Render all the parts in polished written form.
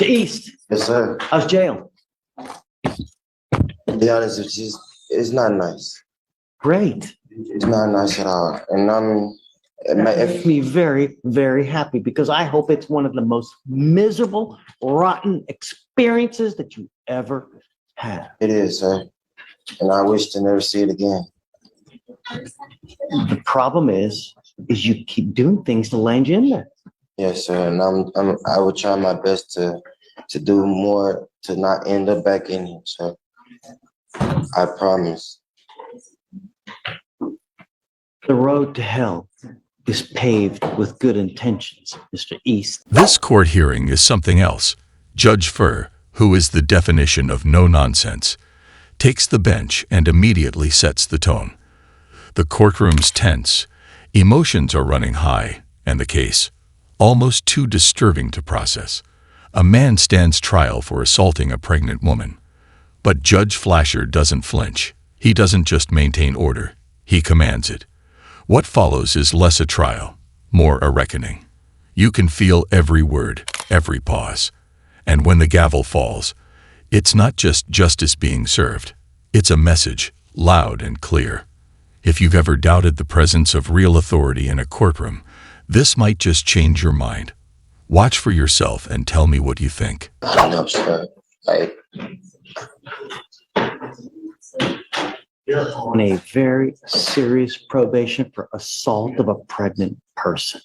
Mr. East, Yes, sir. how's jail? To be honest with you, it's not nice. Great. It's not nice at all. And That makes me very, very happy because I hope it's one of the most miserable, rotten experiences that you ever had. it is, sir. And I wish to never see it again. The problem is you keep doing things to land you in there. Yes, sir. And I will try my best to do more to not end up back in here, sir. I promise. The road to hell is paved with good intentions, Mr. East. This court hearing is something else. Judge Furr, who is the definition of no nonsense, takes the bench and immediately sets the tone. The courtroom's tense, emotions are running high, and the case, almost too disturbing to process. A man stands trial for assaulting a pregnant woman. But Judge Flasher doesn't flinch. He doesn't just maintain order, he commands it. What follows is less a trial, more a reckoning. You can feel every word, every pause. And when the gavel falls, it's not just justice being served. It's a message, loud and clear. If you've ever doubted the presence of real authority in a courtroom, this might just change your mind. Watch for yourself and tell me what you think. I don't know, sir. You're on a very serious probation for assault of a pregnant person.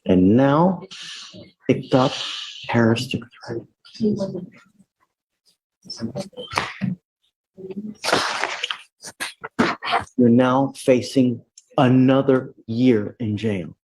And now, picked up terrorist threat. You're now facing another year in jail.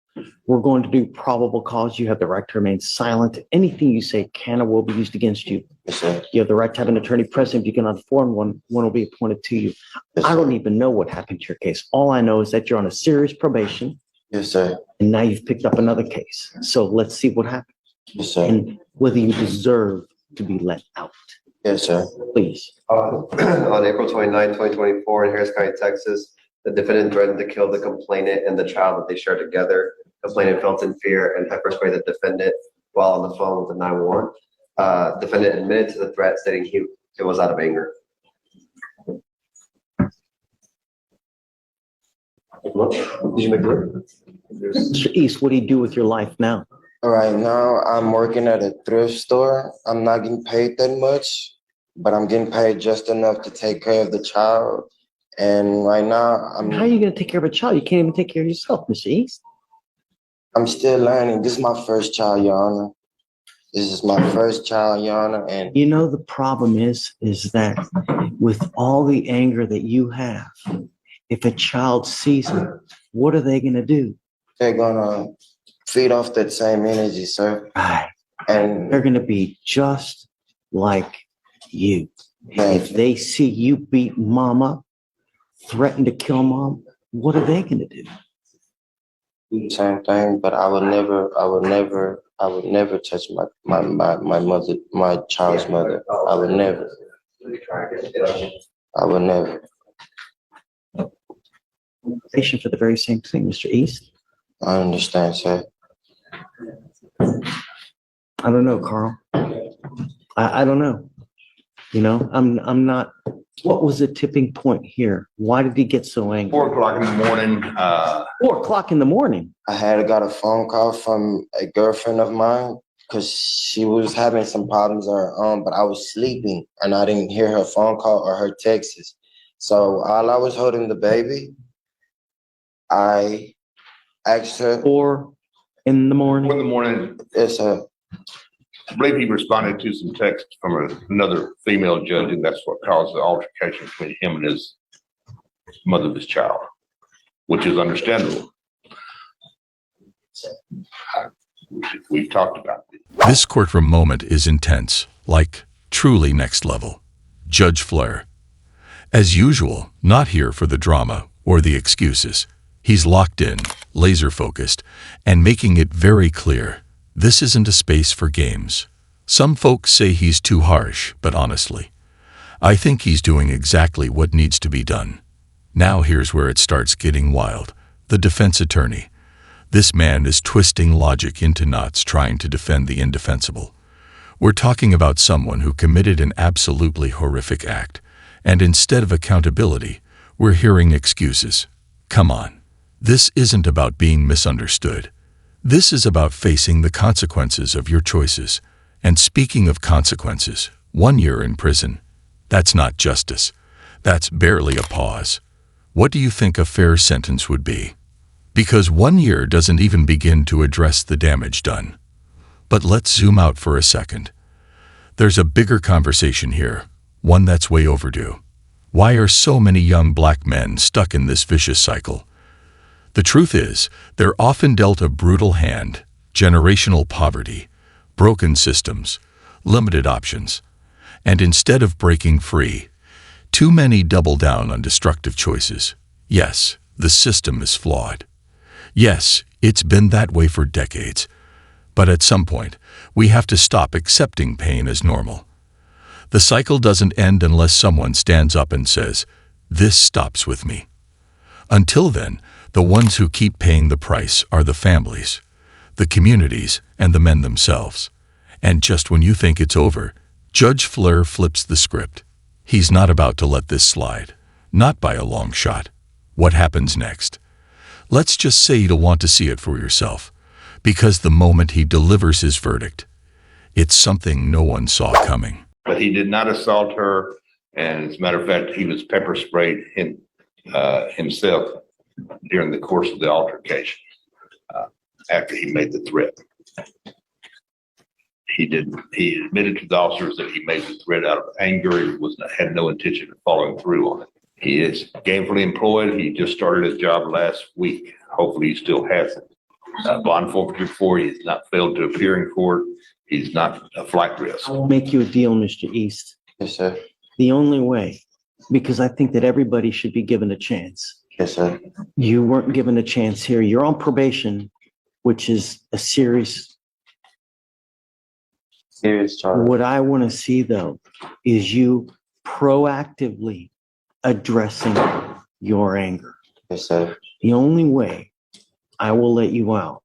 We're going to do probable cause. You have the right to remain silent. Anything you say can or will be used against you. Yes, sir. You have the right to have an attorney present. If you cannot afford one will be appointed to you. Yes, I don't sir. even know what happened to your case. All I know is that you're on a serious probation, Yes, sir. and now you've picked up another case. So let's see what happens Yes, sir. and whether you deserve to be let out. Yes, sir. Please. On April 29, 2024, in Harris County, Texas, the defendant threatened to kill the complainant and the child that they shared together. Complainant felt in fear and pepper sprayed the defendant while on the phone with the 911. Defendant admitted to the threat, stating it was out of anger. Did you make it? Mr. East, what do you do with your life now? All right, now I'm working at a thrift store. I'm not getting paid that much, but I'm getting paid just enough to take care of the child. And right now, How are you going to take care of a child? You can't even take care of yourself, Mr. East. I'm still learning. This is my first child, Your Honor. This is my first child, Your Honor. And You know, the problem is that with all the anger that you have, if a child sees it, what are they going to do? they're gonna feed off that same energy, sir. Right. And They're going to be just like you. If they see you beat mom up, threaten to kill mom, what are they going to do? same thing, but I would never touch my mother, my child's mother. I would never. Patient for the very same thing, Mr. East. I understand, sir. I don't know, Carl. I don't know. You know, I'm not. What was the tipping point here? Why did he get so angry? 4 o'clock in the morning. 4 o'clock in the morning. I had got a phone call from a girlfriend of mine because she was having some problems of her own, but I was sleeping and I didn't hear her phone call or her texts. So while I was holding the baby, I asked her. 4 in the morning. 4 in the morning. Yes, sir. I believe he responded to some text from another female judge, and that's what caused the altercation between him and his mother of his child, which is understandable. We've talked about it. This courtroom moment is intense, like truly next level. Judge Flair, as usual, not here for the drama or the excuses. He's locked in, laser focused, and making it very clear. This isn't a space for games. Some folks say he's too harsh, but honestly, I think he's doing exactly what needs to be done. Now here's where it starts getting wild. The defense attorney. This man is twisting logic into knots trying to defend the indefensible. We're talking about someone who committed an absolutely horrific act, and instead of accountability, we're hearing excuses. Come on. This isn't about being misunderstood. This is about facing the consequences of your choices. And speaking of consequences, 1 year in prison, that's not justice. That's barely a pause. What do you think a fair sentence would be? Because 1 year doesn't even begin to address the damage done. But let's zoom out for a second. There's a bigger conversation here, one that's way overdue. Why are so many young black men stuck in this vicious cycle? The truth is, they're often dealt a brutal hand, generational poverty, broken systems, limited options. And instead of breaking free, too many double down on destructive choices. Yes, the system is flawed. Yes, it's been that way for decades. But at some point, we have to stop accepting pain as normal. The cycle doesn't end unless someone stands up and says, "This stops with me." Until then, the ones who keep paying the price are the families, the communities, and the men themselves. And just when you think it's over, Judge Fleur flips the script. He's not about to let this slide, not by a long shot. What happens next? Let's just say you don't want to see it for yourself, because the moment he delivers his verdict, it's something no one saw coming. But he did not assault her, and as a matter of fact, he was pepper sprayed himself during the course of the altercation after he made the threat. He admitted to the officers that he made the threat out of anger. He had no intention of following through on it. He is gainfully employed. He just started his job last week. Hopefully he still has it. Bond forfeiture for he has not failed to appear in court. He's not a flight risk. I will make you a deal, Mr. East. Yes, sir. The only way, because I think that everybody should be given a chance. Yes, sir. You weren't given a chance here. You're on probation, which is a serious. Serious charge. What I want to see, though, is you proactively addressing your anger. Yes, sir. The only way I will let you out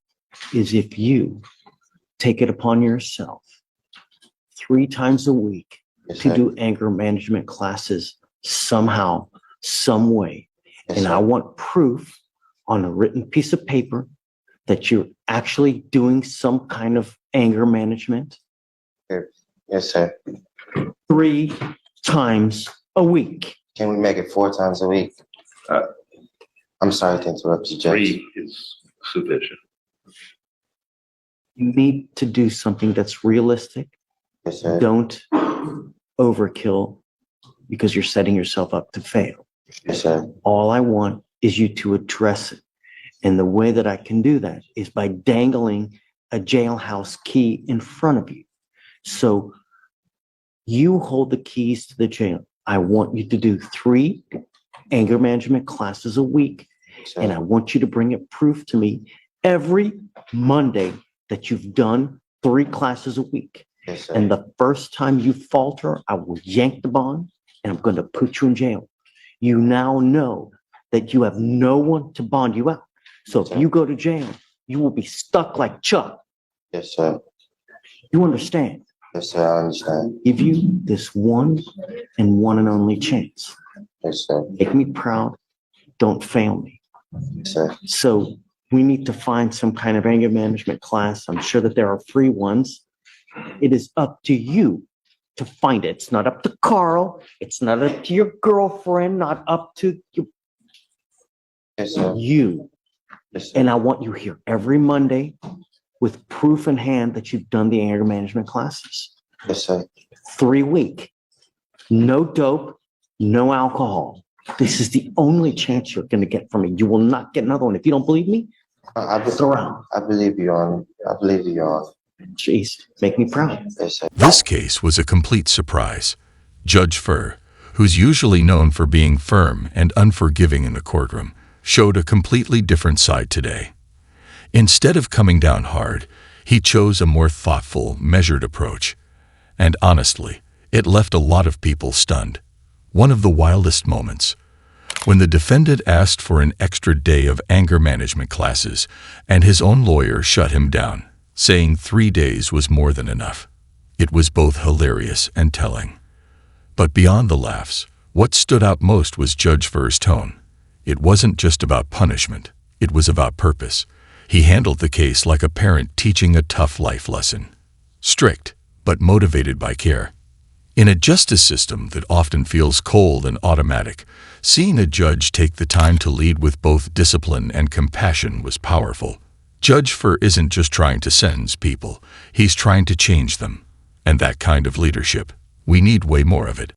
is if you take it upon yourself 3 times a week Yes, to sir. do anger management classes somehow, some way. Yes, And sir. I want proof on a written piece of paper that you're actually doing some kind of anger management Yes, sir. 3 times a week. Can we make it 4 times a week? I'm sorry to interrupt you, Judge. 3 is sufficient. You need to do something that's realistic. Yes, sir. Don't overkill because you're setting yourself up to fail. Yes, sir. All I want is you to address it. And the way that I can do that is by dangling a jailhouse key in front of you. So you hold the keys to the jail. I want you to do 3 anger management classes a week. Yes, sir. And I want you to bring it proof to me every Monday that you've done 3 classes a week. Yes, sir. And the first time you falter, I will yank the bond and I'm going to put you in jail. You now know that you have no one to bond you out. So if you go to jail, you will be stuck like Chuck. Yes, sir. You understand? Yes, sir. I understand. Give you this one and only chance. Yes, sir. Make me proud. Don't fail me. Yes, sir. So we need to find some kind of anger management class. I'm sure that there are free ones. It is up to you to find it. It's not up to Carl. It's not up to your girlfriend, not up to Yes, sir. you. Yes, sir. And I want you here every Monday with proof in hand that you've done the anger management classes. Yes, sir. 3 week. No dope, no alcohol. This is the only chance you're going to get from me. You will not get another one. If you don't believe me, look around. I believe you, Your Honor. I believe you, Your Honor. Jeez, make me proud. Yes, sir. This case was a complete surprise. Judge Furr, who's usually known for being firm and unforgiving in the courtroom, showed a completely different side today. Instead of coming down hard, he chose a more thoughtful, measured approach. And honestly, it left a lot of people stunned. One of the wildest moments, when the defendant asked for an extra day of anger management classes and his own lawyer shut him down, saying 3 days was more than enough. It was both hilarious and telling. But beyond the laughs, what stood out most was Judge Furr's tone. It wasn't just about punishment, it was about purpose. He handled the case like a parent teaching a tough life lesson. Strict, but motivated by care. In a justice system that often feels cold and automatic, seeing a judge take the time to lead with both discipline and compassion was powerful. Judge Furr isn't just trying to sentence people, he's trying to change them. And that kind of leadership, we need way more of it.